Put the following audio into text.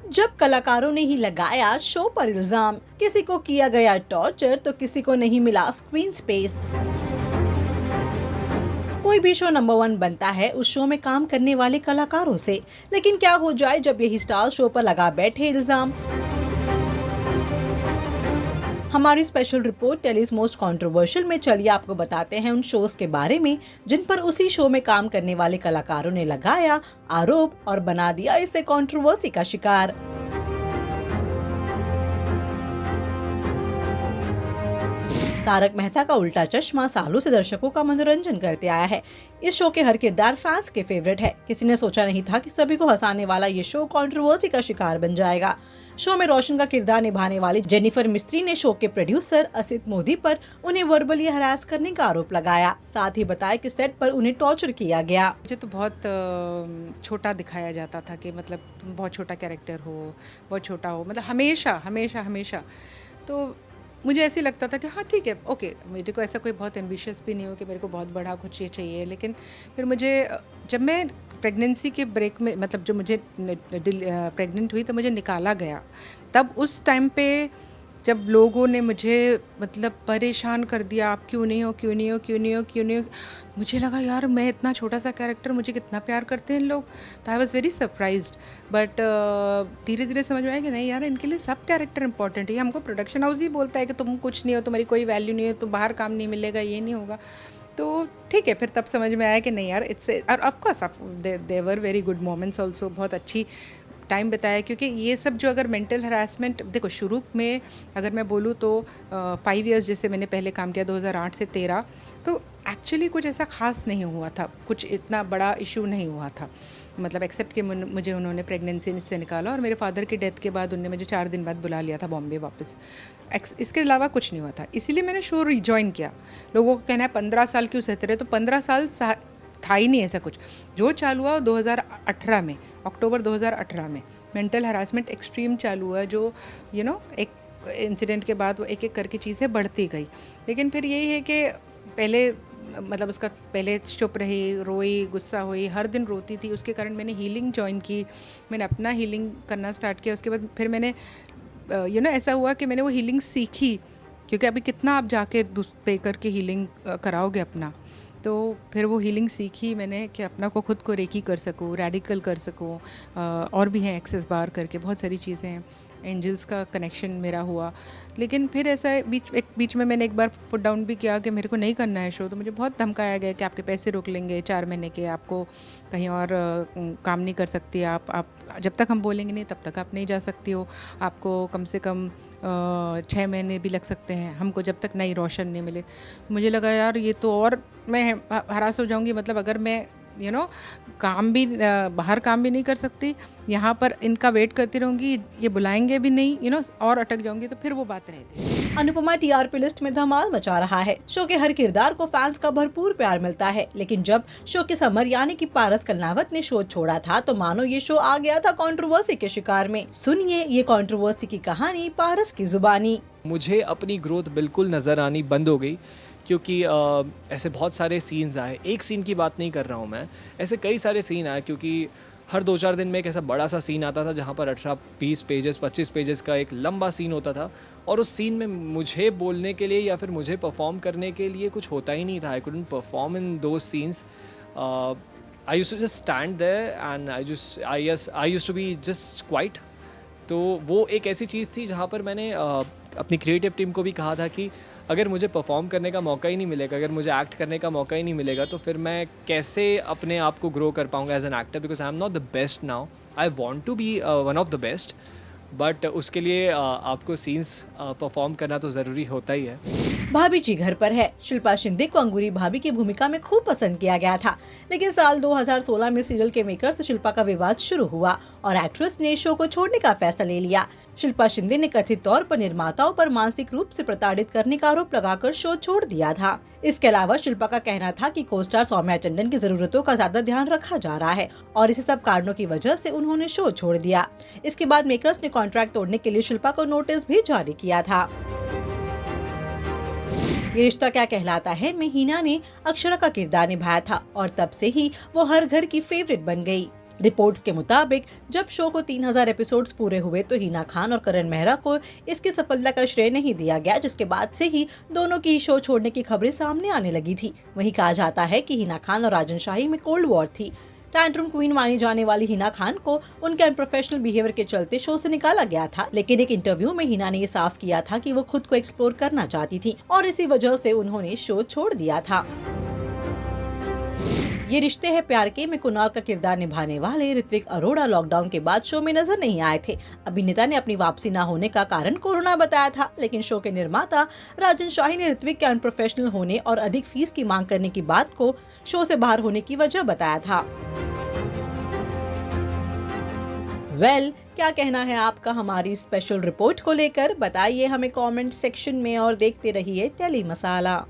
जब कलाकारों ने ही लगाया शो पर इल्जाम, किसी को किया गया टॉर्चर तो किसी को नहीं मिला स्क्रीन स्पेस। कोई भी शो नंबर 1 बनता है उस शो में काम करने वाले कलाकारों से, लेकिन क्या हो जाए जब यही स्टार शो पर लगा बैठे इल्जाम। हमारी स्पेशल रिपोर्ट टेलीज मोस्ट कंट्रोवर्शियल में चलिए आपको बताते हैं उन शोज के बारे में जिन पर उसी शो में काम करने वाले कलाकारों ने लगाया आरोप और बना दिया इसे कंट्रोवर्सी का शिकार। तारक मेहता का उल्टा चश्मा सालों से दर्शकों का मनोरंजन करते आया है। इस शो के हर किरदार फैंस के फेवरेट है। किसी ने सोचा नहीं था कि सभी को हंसाने वाला ये शो कंट्रोवर्सी का शिकार बन जाएगा। शो में रोशन का किरदार निभाने वाली जेनिफर मिस्त्री ने शो के प्रोड्यूसर असित मोदी पर उन्हें वर्बली हरास करने का आरोप लगाया। साथ ही बताया कि सेट पर उन्हें टॉर्चर किया गया। मुझे तो बहुत छोटा दिखाया जाता था कि मतलब तुम बहुत छोटा कैरेक्टर हो, बहुत छोटा हो, मतलब हमेशा हमेशा हमेशा। तो मुझे ऐसे लगता था कि हाँ ठीक है, ओके, मेरे को ऐसा कोई बहुत एम्बिशियस भी नहीं हो कि मेरे को बहुत बड़ा कुछ ये चाहिए। लेकिन फिर मुझे जब मैं प्रेगनेंसी के ब्रेक में, मतलब जो मुझे प्रेग्नेंट हुई तो मुझे निकाला गया, तब उस टाइम पे जब लोगों ने मुझे मतलब परेशान कर दिया, आप क्यों नहीं हो, क्यों नहीं हो, क्यों नहीं हो, क्यों नहीं हो, मुझे लगा यार मैं इतना छोटा सा कैरेक्टर, मुझे कितना प्यार करते हैं लोग। तो I was very surprised. But धीरे धीरे समझ में आया कि नहीं यार, इनके लिए सब कैरेक्टर इंपॉर्टेंट है। हमको प्रोडक्शन हाउस ही बोलता है कि तुम कुछ नहीं हो, तुम्हारी कोई वैल्यू नहीं है, तो बाहर काम नहीं मिलेगा, ये नहीं होगा। तो ठीक है, फिर तब समझ में आया कि नहीं यार, इट्स और of course they were very good moments also, बहुत अच्छी टाइम बताया। क्योंकि ये सब जो अगर मेंटल हरासमेंट, देखो शुरू में अगर मैं बोलूँ तो 5 इयर्स जैसे मैंने पहले काम किया 2008 से 13, तो एक्चुअली कुछ ऐसा खास नहीं हुआ था, कुछ इतना बड़ा इशू नहीं हुआ था। मतलब एक्सेप्ट कि मुझे उन्होंने प्रेगनेंसी से निकाला और मेरे फादर की डेथ के बाद उन्होंने मुझे 4 दिन बाद बुला लिया था बॉम्बे वापस। इसके अलावा कुछ नहीं हुआ था, इसीलिए मैंने शो रिजॉइन किया। लोगों को कहना है 15 साल क्यों सहते रहे, तो 15 साल था ही नहीं ऐसा कुछ। जो चालू हुआ 2018 में, अक्टूबर 2018 में मेंटल हरासमेंट एक्सट्रीम चालू हुआ, जो एक इंसिडेंट के बाद वो एक एक करके चीज़ें बढ़ती गई। लेकिन फिर यही है कि पहले मतलब उसका पहले चुप रही, रोई, गुस्सा हुई, हर दिन रोती थी। उसके कारण मैंने हीलिंग ज्वाइन की, मैंने अपना हीलिंग करना स्टार्ट किया। उसके बाद फिर मैंने ऐसा हुआ कि मैंने वो हीलिंग सीखी, क्योंकि अभी कितना आप जाके पे करके हीलिंग कराओगे अपना। तो फिर वो हीलिंग सीखी मैंने कि अपना को खुद को रेकी कर सकूँ, रेडिकल कर सकूँ। और भी हैं एक्सेस बार करके, बहुत सारी चीज़ें हैं। एंजल्स का कनेक्शन मेरा हुआ। लेकिन फिर ऐसा बीच में मैंने एक बार फुट डाउन भी किया कि मेरे को नहीं करना है शो। तो मुझे बहुत धमकाया गया कि आपके पैसे रोक लेंगे 4 महीने के, आपको कहीं और काम नहीं कर सकती आप जब तक हम बोलेंगे नहीं तब तक आप नहीं जा सकती हो, आपको कम से कम 6 महीने भी लग सकते हैं हमको जब तक नई रोशन नहीं मिले। मुझे लगा यार ये तो और मैं हरास हो जाऊंगी। मतलब अगर मैं काम भी बाहर काम भी नहीं कर सकती, यहाँ पर इनका वेट करती रहूँगी, ये बुलाएंगे भी नहीं, और अटक जाऊंगी, तो फिर वो बात रहेगी। अनुपमा टीआरपी लिस्ट में धमाल मचा रहा है। शो के हर किरदार को फैंस का भरपूर प्यार मिलता है। लेकिन जब शो के समर यानी कि पारस कलनावत ने शो छोड़ा था तो मानो ये शो आ गया था कंट्रोवर्सी के शिकार में। सुनिए ये कंट्रोवर्सी की कहानी पारस की जुबानी। मुझे अपनी ग्रोथ बिल्कुल नज़र आनी बंद हो गई, क्योंकि ऐसे बहुत सारे सीन्स आए। एक सीन की बात नहीं कर रहा हूँ मैं, ऐसे कई सारे सीन आए। क्योंकि हर 2-4 दिन में एक ऐसा बड़ा सा सीन आता था जहाँ पर 18-20 पेजेस 25 पेजेस का एक लंबा सीन होता था, और उस सीन में मुझे बोलने के लिए या फिर मुझे परफॉर्म करने के लिए कुछ होता ही नहीं था। I couldn't perform in those scenes. I used to just stand there and I used to be just quiet. तो वो एक ऐसी चीज़ थी जहाँ पर मैंने अपनी क्रिएटिव टीम को भी कहा था कि अगर मुझे परफॉर्म करने का मौका ही नहीं मिलेगा, अगर मुझे एक्ट करने का मौका ही नहीं मिलेगा, तो फिर मैं कैसे अपने आप को ग्रो कर पाऊँगा as an actor. Because I am not the best now, I want to be one of the best, but उसके लिए आपको सीन्स परफॉर्म करना तो ज़रूरी होता ही है। भाभी जी घर पर है। शिल्पा शिंदे को अंगूरी भाभी की भूमिका में खूब पसंद किया गया था, लेकिन साल 2016 में सीरियल के मेकर से शिल्पा का विवाद शुरू हुआ और एक्ट्रेस ने शो को छोड़ने का फैसला ले लिया। शिल्पा शिंदे ने कथित तौर पर निर्माताओं पर मानसिक रूप से प्रताड़ित करने का आरोप लगाकर शो छोड़ दिया था। इसके अलावा शिल्पा का कहना था कि को-स्टार सौम्या टंडन की जरूरतों का ज्यादा ध्यान रखा जा रहा है और इसी सब कारणों की वजह से उन्होंने शो छोड़ दिया। इसके बाद मेकर्स ने कॉन्ट्रैक्ट तोड़ने के लिए शिल्पा को नोटिस भी जारी किया था। ये रिश्ता क्या कहलाता है में हीना ने अक्षरा का किरदार निभाया था और तब से ही वो हर घर की फेवरेट बन गई। रिपोर्ट्स के मुताबिक जब शो को 3000 एपिसोड्स पूरे हुए तो हिना खान और करण मेहरा को इसकी सफलता का श्रेय नहीं दिया गया, जिसके बाद से ही दोनों की शो छोड़ने की खबरें सामने आने लगी थी। वहीं कहा जाता है कि हिना खान और राजन शाही में कोल्ड वॉर थी। टैंट्रम क्वीन मानी जाने वाली हिना खान को उनके अनप्रोफेशनल बिहेवियर के चलते शो से निकाला गया था, लेकिन एक इंटरव्यू में हिना ने ये साफ किया था कि वो खुद को एक्सप्लोर करना चाहती थी और इसी वजह से उन्होंने शो छोड़ दिया था। ये रिश्ते हैं प्यार के में कुणाल का किरदार निभाने वाले ऋत्विक अरोड़ा लॉकडाउन के बाद शो में नजर नहीं आए थे। अभिनेता ने अपनी वापसी न होने का कारण कोरोना बताया था, लेकिन शो के निर्माता राजन शाही ने ऋत्विक के अनप्रोफेशनल होने और अधिक फीस की मांग करने की बात को शो से बाहर होने की वजह बताया था। क्या कहना है आपका हमारी स्पेशल रिपोर्ट को लेकर? बताइए हमें कमेंट सेक्शन में और देखते रहिए टेली मसाला।